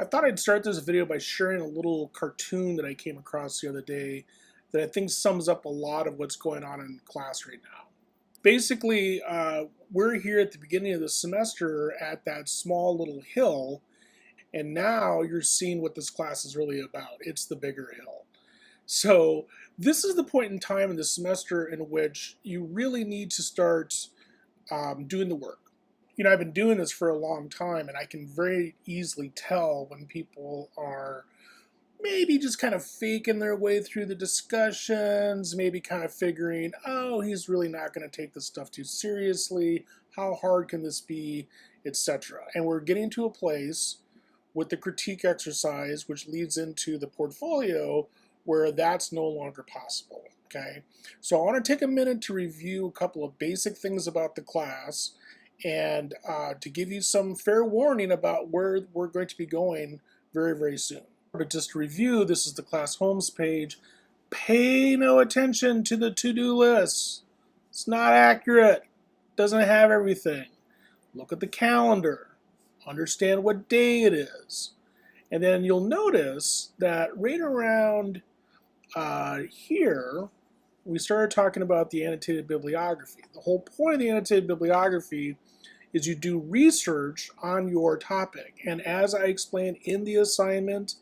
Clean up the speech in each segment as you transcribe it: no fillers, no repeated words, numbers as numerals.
I thought I'd start this video by sharing a little cartoon that I came across the other day that I think sums up a lot of what's going on in class right now. Basically, we're here at the beginning of the semester at that small little hill, and now you're seeing what this class is really about. It's the bigger hill. So this is the point in time in the semester in which you really need to start doing the work. I've been doing this for a long time, and I can very easily tell when people are maybe just kind of faking their way through the discussions, maybe kind of figuring, oh, he's really not going to take this stuff too seriously. How hard can this be, etc. And we're getting to a place with the critique exercise, which leads into the portfolio, where that's no longer possible. Okay, so I want to take a minute to review a couple of basic things about the class and to give you some fair warning about where we're going to be going very, very soon. But just to review, this is the class homes page. Pay no attention to the to-do list. It's not accurate. Doesn't have everything. Look at the calendar. Understand what day it is. And then you'll notice that right around here, we started talking about the annotated bibliography. The whole point of the annotated bibliography is you do research on your topic. And as I explained in the assignment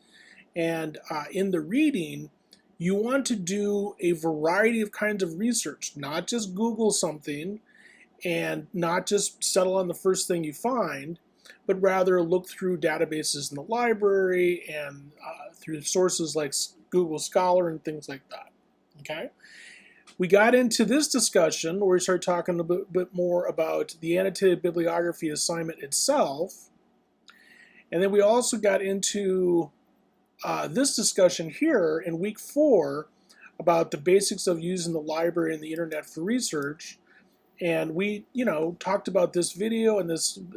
and in the reading, you want to do a variety of kinds of research, not just Google something and not just settle on the first thing you find, but rather look through databases in the library and through sources like Google Scholar and things like that. Okay? We got into this discussion where we started talking a bit more about the annotated bibliography assignment itself. And then we also got into this discussion here in week 4 about the basics of using the library and the internet for research. And we, talked about this video and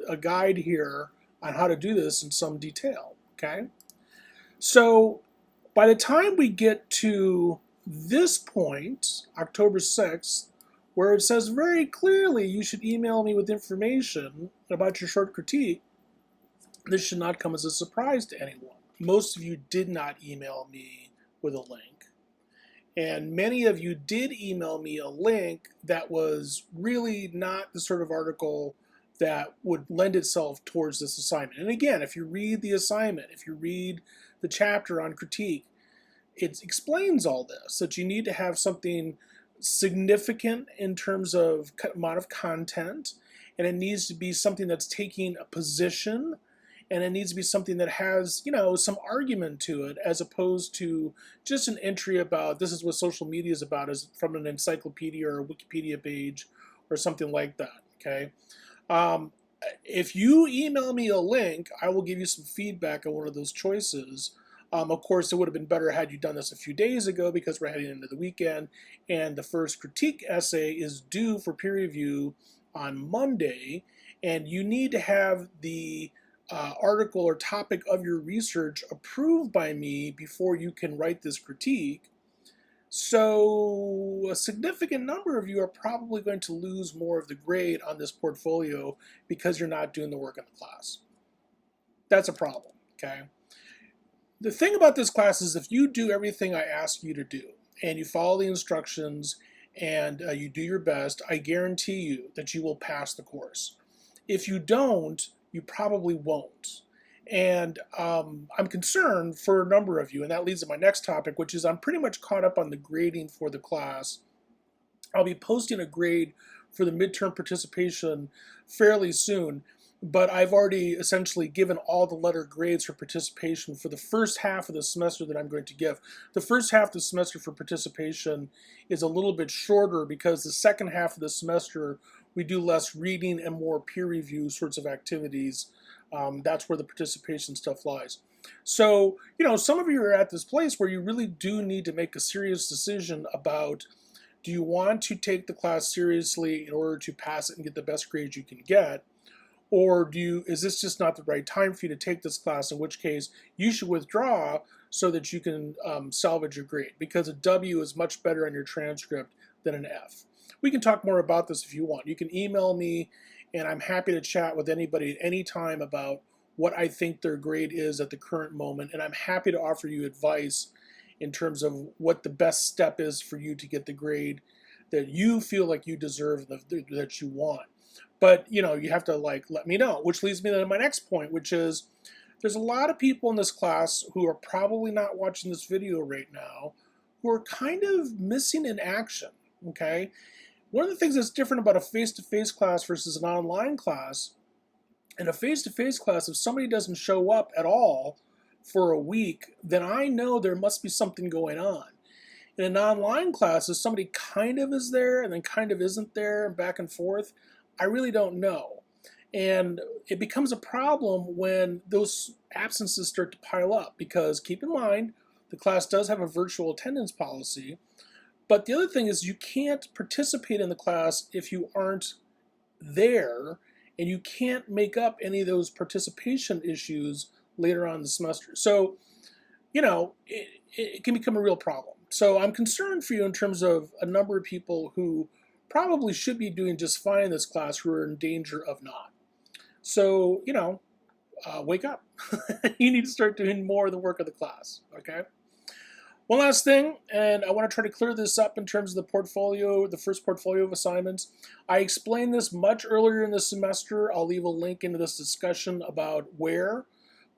a guide here on how to do this in some detail, okay? So by the time we get to this point, October 6th, where it says very clearly you should email me with information about your short critique, this should not come as a surprise to anyone. Most of you did not email me with a link. And many of you did email me a link that was really not the sort of article that would lend itself towards this assignment. And again, if you read the assignment, if you read the chapter on critique, it explains all this, that you need to have something significant in terms of amount of content, and it needs to be something that's taking a position, and it needs to be something that has, some argument to it, as opposed to just an entry about this is what social media is about, as from an encyclopedia or a Wikipedia page or something like that, okay? If you email me a link, I will give you some feedback on one of those choices. Of course, it would have been better had you done this a few days ago because we're heading into the weekend, and the first critique essay is due for peer review on Monday, and you need to have the article or topic of your research approved by me before you can write this critique. So a significant number of you are probably going to lose more of the grade on this portfolio because you're not doing the work in the class. That's a problem, okay? The thing about this class is if you do everything I ask you to do and you follow the instructions and you do your best, I guarantee you that you will pass the course. If you don't, you probably won't. And I'm concerned for a number of you, and that leads to my next topic, which is I'm pretty much caught up on the grading for the class. I'll be posting a grade for the midterm participation fairly soon, but I've already essentially given all the letter grades for participation for the first half of the semester that I'm going to give. The first half of the semester for participation is a little bit shorter because the second half of the semester we do less reading and more peer review sorts of activities. That's where the participation stuff lies. So, some of you are at this place where you really do need to make a serious decision about, do you want to take the class seriously in order to pass it and get the best grades you can get? Or is this just not the right time for you to take this class, in which case you should withdraw so that you can salvage your grade, because a W is much better on your transcript than an F. We can talk more about this if you want. You can email me, and I'm happy to chat with anybody at any time about what I think their grade is at the current moment, and I'm happy to offer you advice in terms of what the best step is for you to get the grade that you feel like you deserve, that you want. But you have to let me know, which leads me to my next point, which is there's a lot of people in this class who are probably not watching this video right now who are kind of missing in action, okay? One of the things that's different about a face-to-face class versus an online class, in a face-to-face class, if somebody doesn't show up at all for a week, then I know there must be something going on. In an online class, if somebody kind of is there and then kind of isn't there and back and forth, I really don't know. And it becomes a problem when those absences start to pile up, because keep in mind, the class does have a virtual attendance policy. But the other thing is you can't participate in the class if you aren't there, and you can't make up any of those participation issues later on in the semester. So, it can become a real problem. So I'm concerned for you in terms of a number of people who probably should be doing just fine in this class who are in danger of not. So, wake up. You need to start doing more of the work of the class, okay? One last thing, and I want to try to clear this up in terms of the portfolio, the first portfolio of assignments. I explained this much earlier in the semester. I'll leave a link into this discussion about where.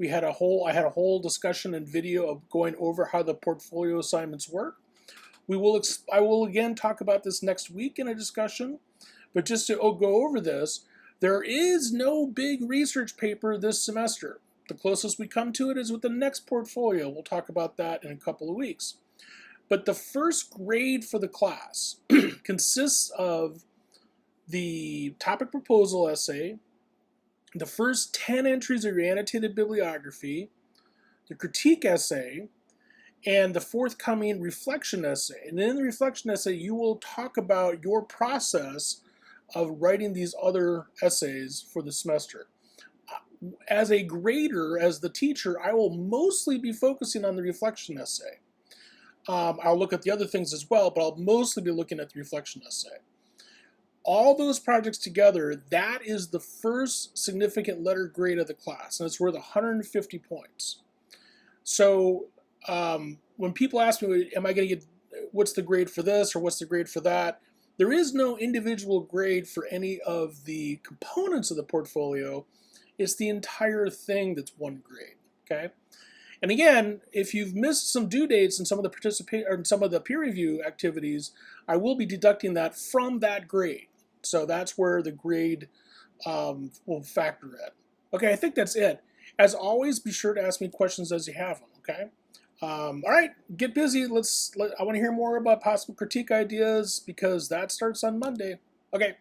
I had a whole discussion and video of going over how the portfolio assignments work. I will again talk about this next week in a discussion, but just to go over this, there is no big research paper this semester. The closest we come to it is with the next portfolio. We'll talk about that in a couple of weeks. But the first grade for the class consists of the topic proposal essay, the first 10 entries of your annotated bibliography, the critique essay, and the forthcoming reflection essay. And in the reflection essay, you will talk about your process of writing these other essays for the semester. As a grader, as the teacher, I will mostly be focusing on the reflection essay. I'll look at the other things as well, but I'll mostly be looking at the reflection essay. All those projects together, that is the first significant letter grade of the class, and it's worth 150 points. So when people ask me, am I going to get, what's the grade for this or what's the grade for that? There is no individual grade for any of the components of the portfolio. It's the entire thing that's one grade, okay? And again, if you've missed some due dates and some of the peer review activities, I will be deducting that from that grade. So that's where the grade will factor in. Okay, I think that's it. As always, be sure to ask me questions as you have them, okay? All right, get busy. I want to hear more about possible critique ideas, because that starts on Monday. Okay.